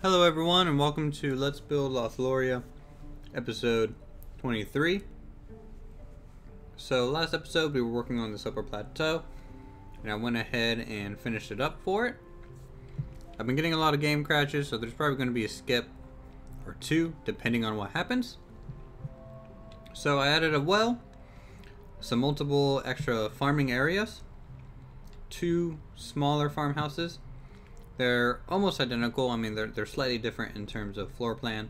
Hello everyone and welcome to Let's Build Lothloria episode 23. So last episode we were working on this upper plateau and I went ahead and finished it up for it. I've been getting a lot of game crashes, so there's probably going to be a skip or two depending on what happens. So I added a well, some multiple extra farming areas, two smaller farmhouses. They're almost identical. I mean, they're slightly different in terms of floor plan.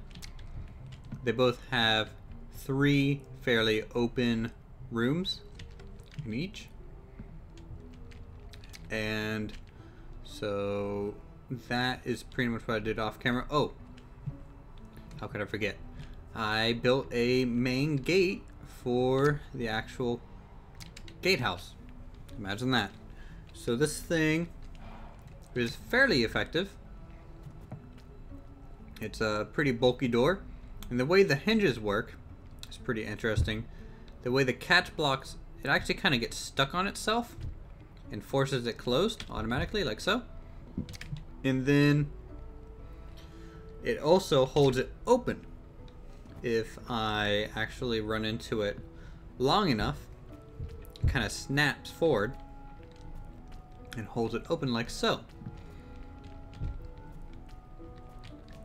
They both have three fairly open rooms in each. And so that is pretty much what I did off camera. Oh, how could I forget? I built a main gate for the actual gatehouse. Imagine that. So this thing is fairly effective. It's a pretty bulky door, and the way the hinges work is pretty interesting. The way the catch blocks, it actually kind of gets stuck on itself and forces it closed automatically, like so. And then it also holds it open. If I actually run into it long enough, it kind of snaps forward and holds it open like so.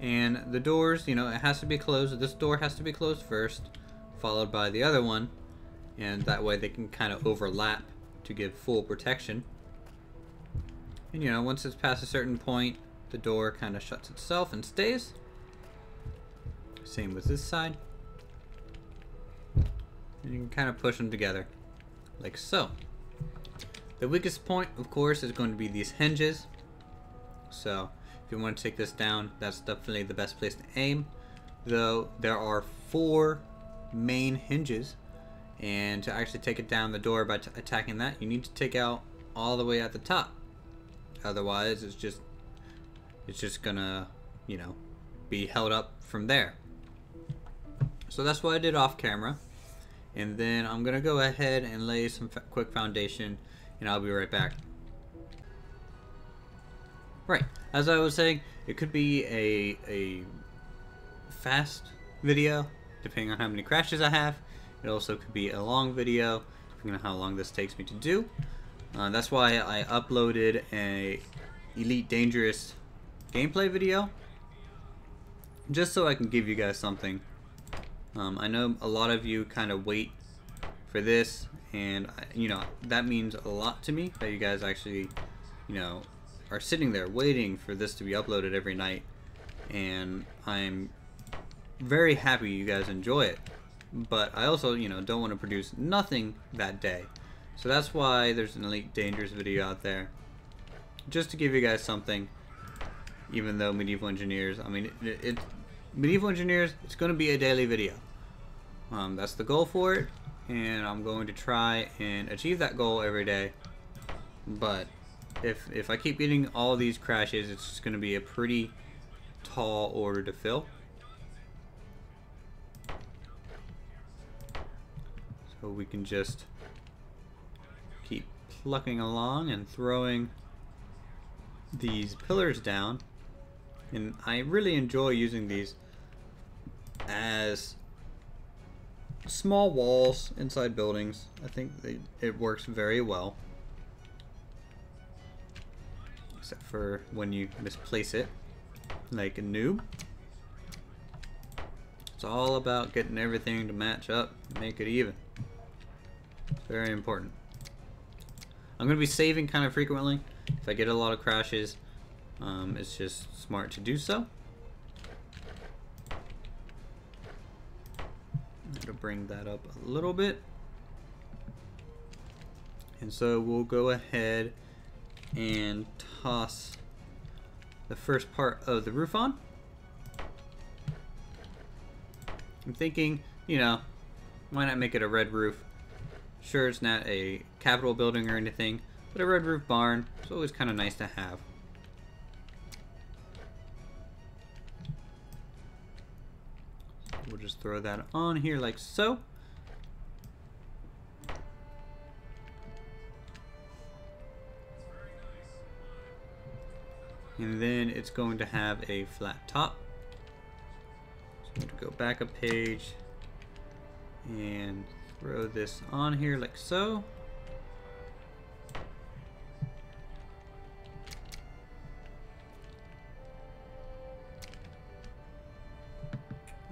And the doors, you know, it has to be closed. This door has to be closed first, followed by the other one, and that way they can kind of overlap to give full protection. And you know, once it's past a certain point, the door kind of shuts itself and stays. Same with this side. And you can kind of push them together, like so. The weakest point, of course, is going to be these hinges. So if you want to take this down, that's definitely the best place to aim. Though there are 4 main hinges, and to actually take it down the door by attacking that, you need to take out all the way at the top. Otherwise, it's just gonna, you know, be held up from there. So that's what I did off camera. And then I'm gonna go ahead and lay some quick foundation, and I'll be right back. Right, as I was saying, it could be a fast video, depending on how many crashes I have. It also could be a long video, depending on how long this takes me to do. That's why I uploaded a Elite Dangerous gameplay video, just so I can give you guys something. I know a lot of you kind of wait for this, and you know, that means a lot to me that you guys actually, you know, are sitting there waiting for this to be uploaded every night, and I'm very happy you guys enjoy it. But I also, you know, don't want to produce nothing that day, so that's why there's an Elite Dangerous video out there, just to give you guys something. Even though Medieval Engineers, I mean, Medieval Engineers, it's going to be a daily video. That's the goal for it, and I'm going to try and achieve that goal every day. But if I keep getting all these crashes, it's just going to be a pretty tall order to fill. So we can just keep plucking along and throwing these pillars down. And I really enjoy using these as small walls inside buildings. I think it works very well. Except for when you misplace it, like a noob. It's all about getting everything to match up, make it even. It's very important. I'm going to be saving kind of frequently. If I get a lot of crashes, it's just smart to do so. I'm going to bring that up a little bit. And so we'll go ahead and toss the first part of the roof on. I'm thinking, you know, why not make it a red roof? Sure, it's not a Capitol building or anything, but a red roof barn is always kind of nice to have. We'll just throw that on here like so. And then it's going to have a flat top. So I'm going to go back a page and throw this on here like so.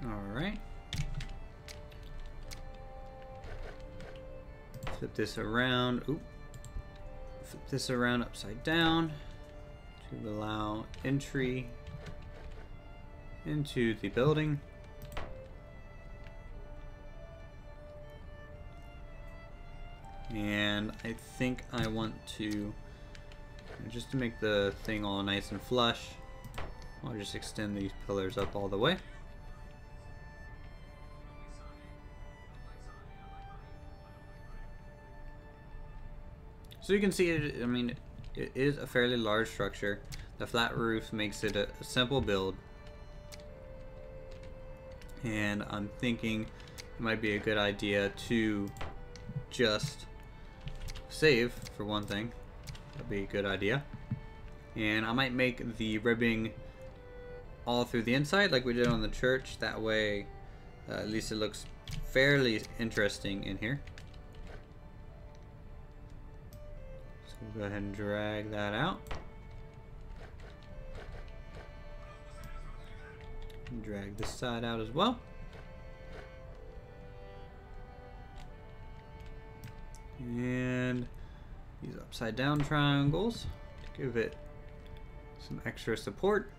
Alright. Flip this around. Oop. Flip this around upside down to allow entry into the building. And I think I want to, just to make the thing all nice and flush, I'll just extend these pillars up all the way. So you can see it, I mean, it is a fairly large structure. The flat roof makes it a simple build. And I'm thinking it might be a good idea to just save, for one thing. That'd be a good idea. And I might make the ribbing all through the inside like we did on the church. That way, at least it looks fairly interesting in here. So we'll go ahead and drag that out. And drag this side out as well. And these upside down triangles to give it some extra support.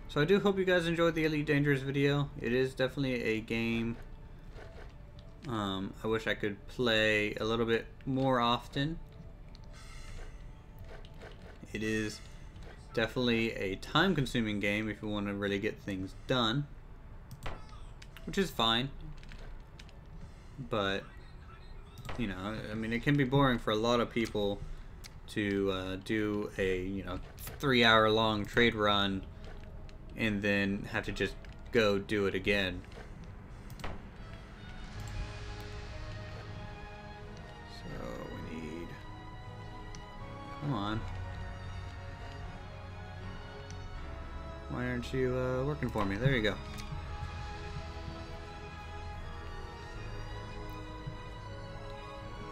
So I do hope you guys enjoyed the Elite Dangerous video. It is definitely a game I wish I could play a little bit more often. It is definitely a time-consuming game if you want to really get things done, which is fine. But, you know, I mean, it can be boring for a lot of people to do a, you know, 3-hour-long trade run and then have to just go do it again. So we need, come on. Why aren't you working for me? There you go.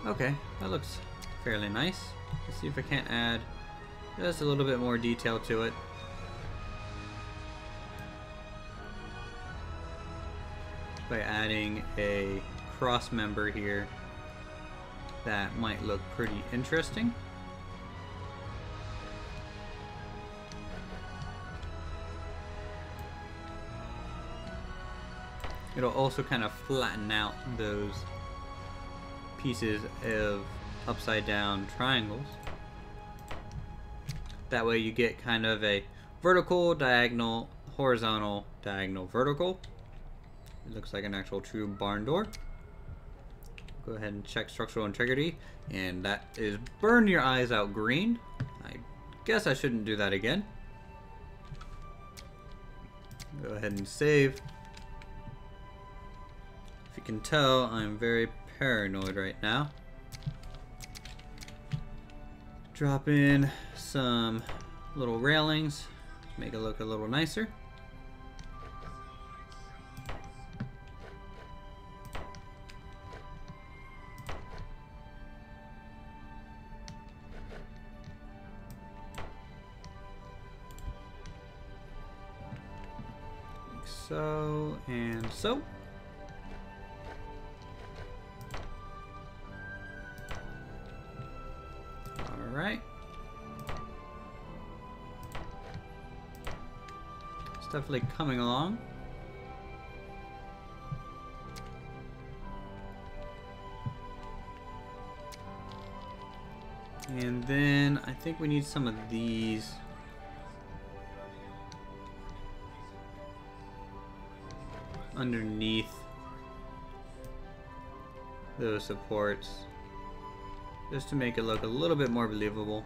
Okay, that looks fairly nice. Let's see if I can't add just a little bit more detail to it. By adding a cross member here, that might look pretty interesting. It'll also kind of flatten out those pieces of upside down triangles. That way you get kind of a vertical, diagonal, horizontal, diagonal, vertical. It looks like an actual true barn door. Go ahead and check structural integrity, and that is burn your eyes out green. I guess I shouldn't do that again. Go ahead and save. If you can tell, I'm very paranoid right now. Drop in some little railings to make it look a little nicer. So and so. All right. It's definitely coming along. And then I think we need some of these. Underneath those supports, just to make it look a little bit more believable.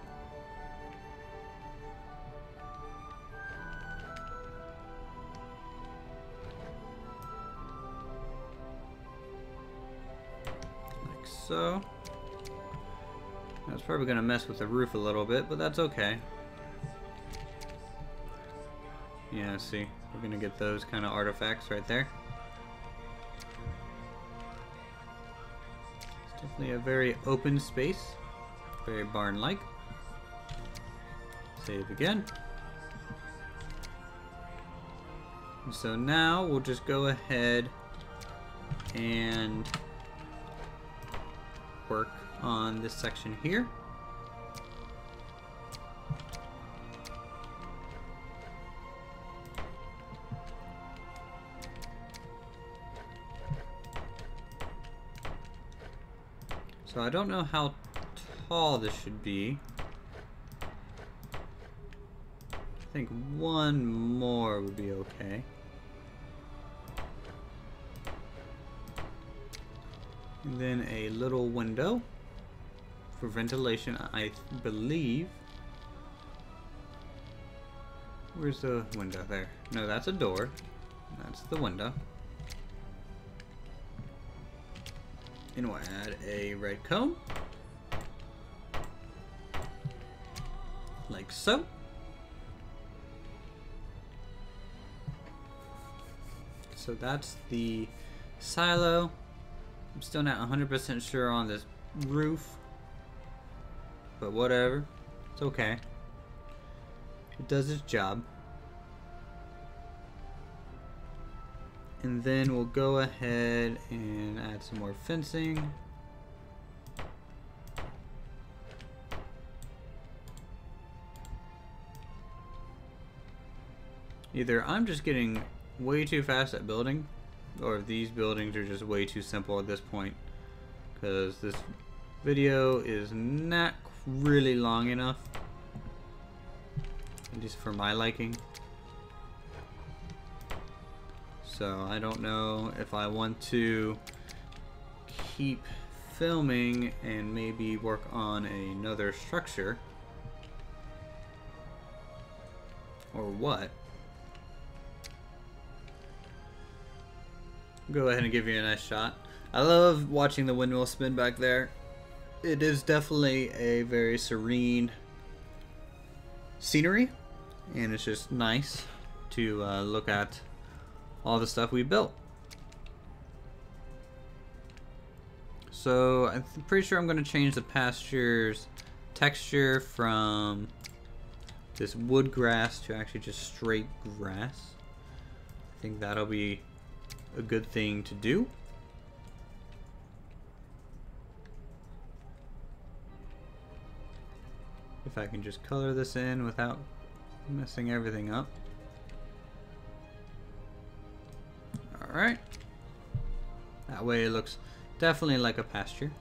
so. That's probably gonna mess with the roof a little bit, but that's okay. Yeah, see, we're gonna get those kind of artifacts right there. It's definitely a very open space, very barn-like. Save again. And so now we'll just go ahead and work on this section here. So I don't know how tall this should be. I think one more would be okay. And then a little window for ventilation, I believe. Where's the window? There. No, that's a door. That's the window. And we'll add a red cone. Like so. So that's the silo. I'm still not 100% sure on this roof, but whatever, it's okay. It does its job. And then we'll go ahead and add some more fencing. Either I'm just getting way too fast at building, or these buildings are just way too simple at this point, because this video is not really long enough, at least for my liking. So I don't know if I want to keep filming and maybe work on another structure or what. Go ahead and give you a nice shot. I love watching the windmill spin back there. It is definitely a very serene scenery, and it's just nice to look at all the stuff we built. So I'm pretty sure I'm going to change the pasture's texture from this wood grass to actually just straight grass. I think that'll be a good thing to do. If I can just color this in without messing everything up. Alright. That way it looks definitely like a pasture.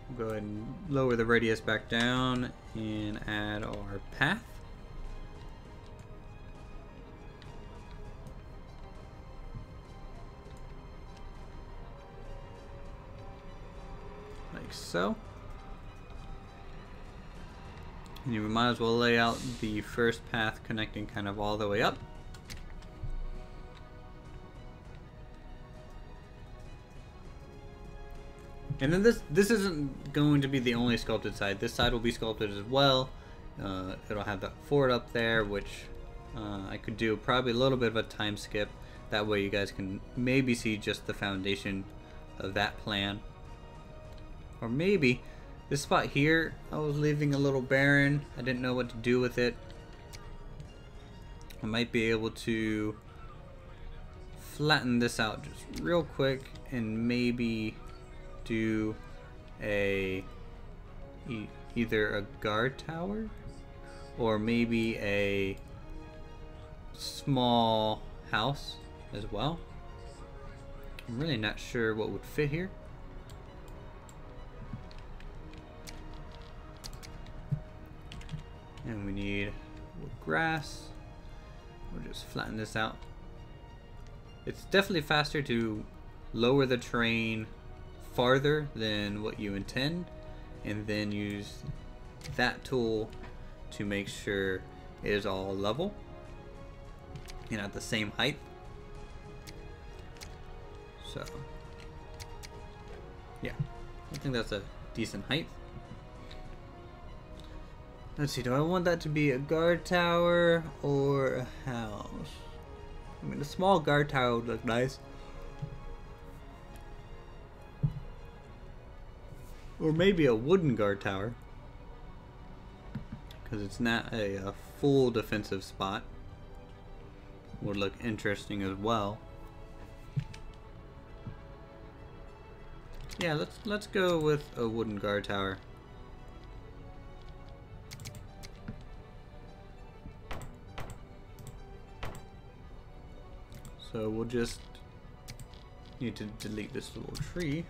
We'll go ahead and lower the radius back down and add our path. Like so. And you might as well lay out the first path connecting kind of all the way up. And then this isn't going to be the only sculpted side. This side will be sculpted as well. It'll have that fort up there, which I could do probably a little bit of a time skip. That way you guys can maybe see just the foundation of that plan. Or maybe this spot here, I was leaving a little barren. I didn't know what to do with it. I might be able to flatten this out just real quick and maybe do either a guard tower or maybe a small house as well. I'm really not sure what would fit here. And we need grass. We'll just flatten this out. It's definitely faster to lower the terrain farther than what you intend, and then use that tool to make sure it is all level and at the same height. So Yeah, I think that's a decent height. Let's see, do I want that to be a guard tower or a house? I mean, a small guard tower would look nice. Or maybe a wooden guard tower. Because it's not a full defensive spot. Would look interesting as well. Yeah, let's go with a wooden guard tower. So we'll just need to delete this little tree.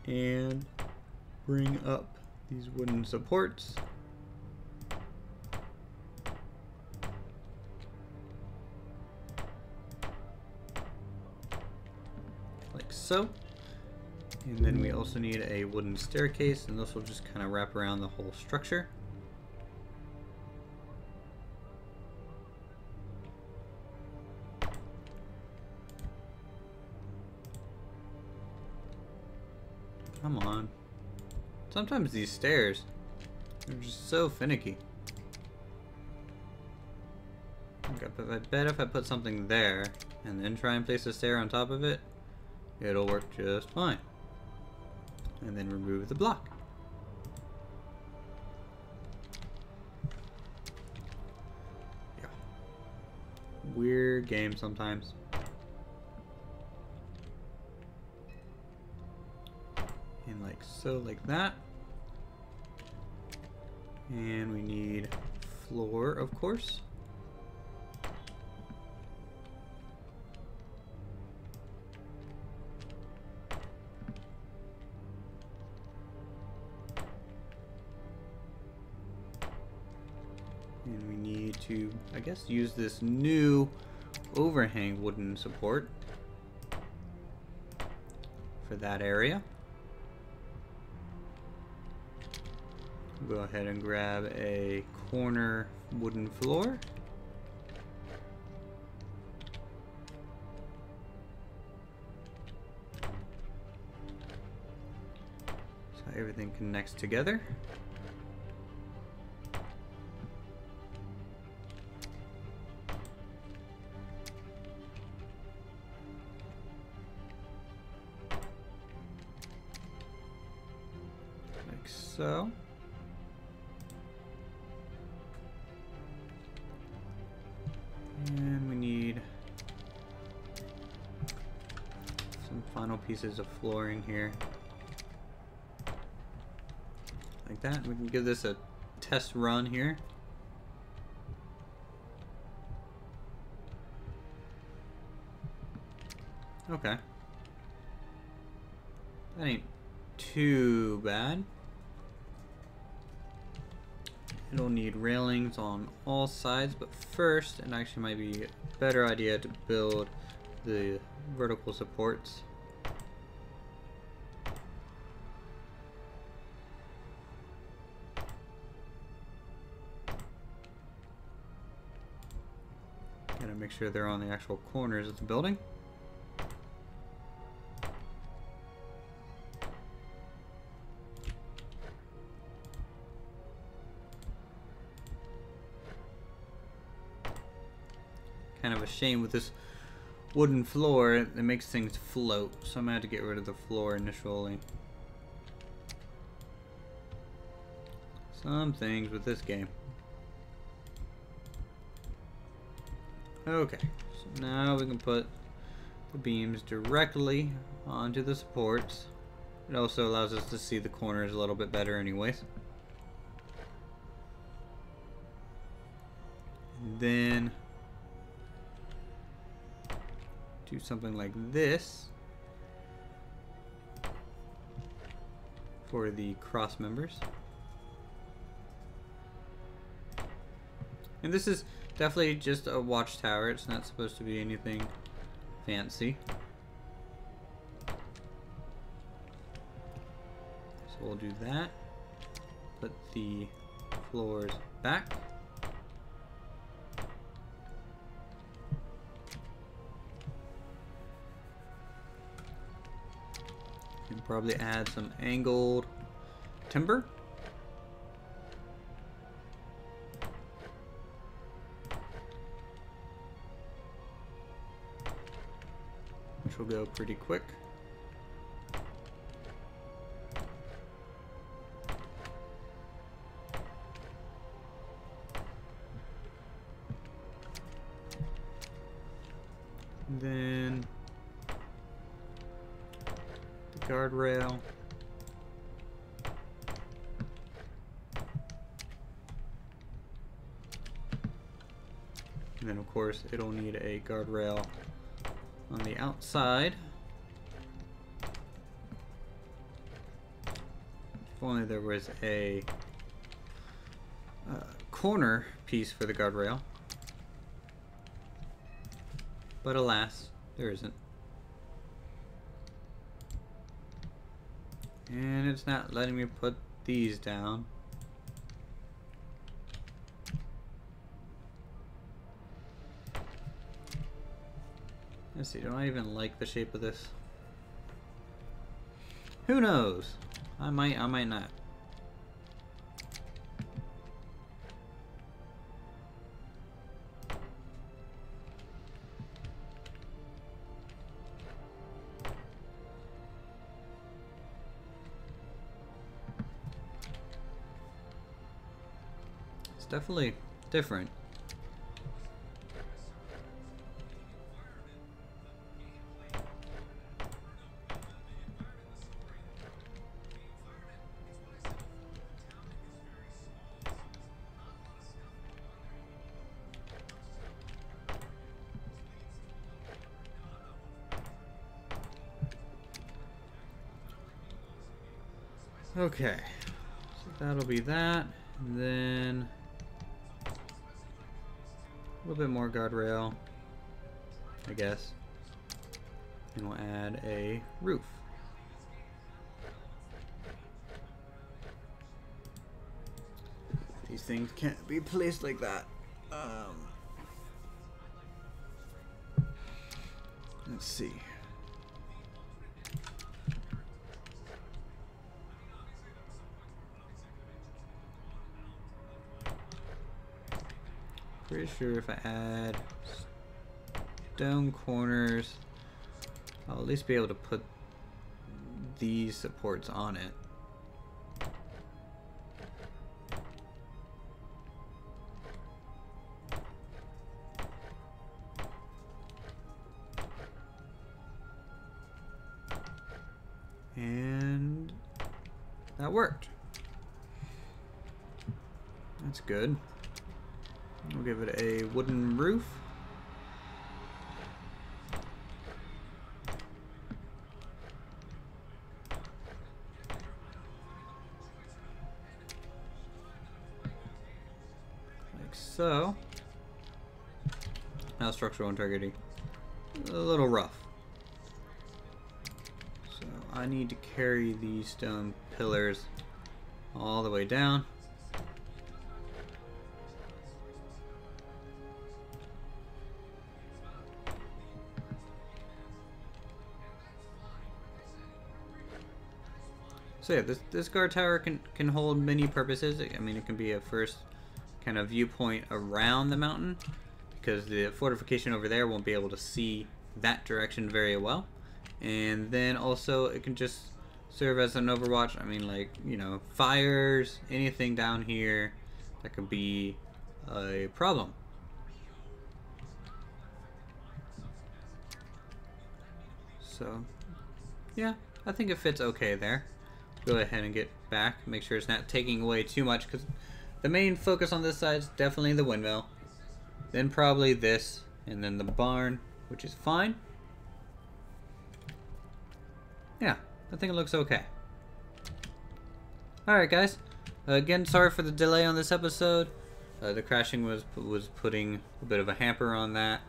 And bring up these wooden supports. Like so. And then we also need a wooden staircase, and this will just kind of wrap around the whole structure. Come on. Sometimes these stairs are just so finicky. Okay, but I bet if I put something there and then try and place a stair on top of it, it'll work just fine. And then remove the block. Yeah. Weird game sometimes. And like so, like that. And we need floor, of course. And we need to, I guess, use this new overhang wooden support for that area. Go ahead and grab a corner wooden floor. So everything connects together. Like so. And we need some final pieces of flooring here. Like that. We can give this a test run here. Okay. That ain't too bad. It'll need railings on all sides, but first, it actually might be a better idea to build the vertical supports. Gotta make sure they're on the actual corners of the building. Kind of a shame with this wooden floor, it makes things float, so I'm gonna have to get rid of the floor initially. Some things with this game. Okay, so now we can put the beams directly onto the supports. It also allows us to see the corners a little bit better anyways. And then do something like this for the cross members. And this is definitely just a watchtower. It's not supposed to be anything fancy. So we'll do that. Put the floors back. probably add some angled timber. Which will go pretty quick. And then the guardrail. And then of course it'll need a guardrail on the outside. If only there was a corner piece for the guardrail. But alas, there isn't. And it's not letting me put these down. Let's see, do I even like the shape of this? Who knows? I might not. It's definitely different. Okay, so that'll be that, and then a little bit more guardrail, I guess, and we'll add a roof. These things can't be placed like that. Let's see. Pretty sure if I add stone corners, I'll at least be able to put these supports on it. And that worked. That's good. We'll give it a wooden roof. Like so. Now structural integrity. A little rough. So I need to carry these stone pillars all the way down. So yeah, this guard tower can hold many purposes. I mean, it can be a first kind of viewpoint around the mountain, because the fortification over there won't be able to see that direction very well. And then also it can just serve as an overwatch. I mean, like, you know, fires, anything down here that could be a problem. So yeah, I think it fits okay there. Go ahead and get back, make sure it's not taking away too much, because the main focus on this side is definitely the windmill, then probably this, and then the barn, which is fine. Yeah, I think it looks okay. Alright guys, again, sorry for the delay on this episode. The crashing was putting a bit of a hamper on that,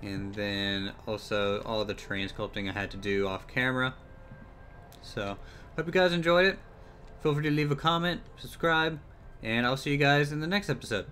and then also all the terrain sculpting I had to do off camera. So hope you guys enjoyed it. Feel free to leave a comment, subscribe, and I'll see you guys in the next episode.